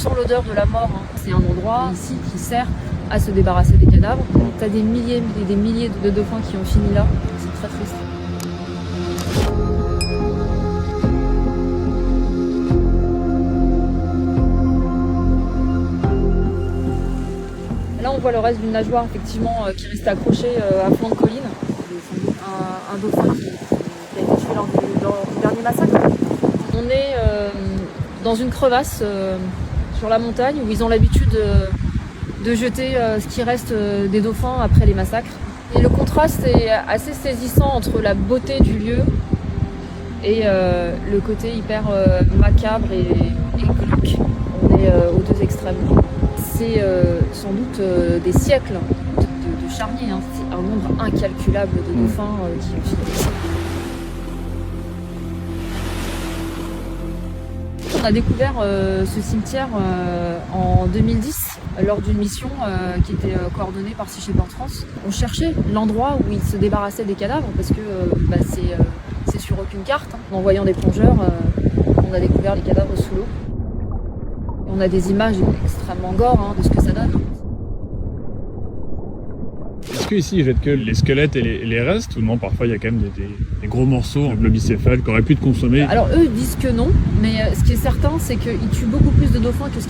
sent l'odeur de la mort. C'est un endroit ici qui sert à se débarrasser des cadavres. T'as des milliers et des milliers de dauphins qui ont fini là. C'est très triste. Là, on voit le reste d'une nageoire effectivement qui reste accrochée à flanc de colline. C'est sans doute un dauphin qui a été tué lors du dernier massacre. On est dans une crevasse sur la montagne où ils ont l'habitude de jeter ce qui reste des dauphins après les massacres. Et le contraste est assez saisissant entre la beauté du lieu et le côté hyper macabre et glauque. On est aux deux extrêmes. C'est sans doute des siècles de charniers. C'est un nombre incalculable de dauphins qui ont fini ici. On a découvert ce cimetière en 2010 lors d'une mission qui était coordonnée par Sea Shepherd France. On cherchait l'endroit où ils se débarrassaient des cadavres parce que c'est sur aucune carte. En voyant des plongeurs, on a découvert les cadavres sous l'eau. On a des images extrêmement gore de ce que ça donne. Est-ce qu'ici ils jettent que les squelettes et les restes ou non, parfois il y a quand même des gros morceaux de globicéphales qui auraient pu être consommés? Alors eux disent que non, mais ce qui est certain c'est qu'ils tuent beaucoup plus de dauphins que ce qu'ils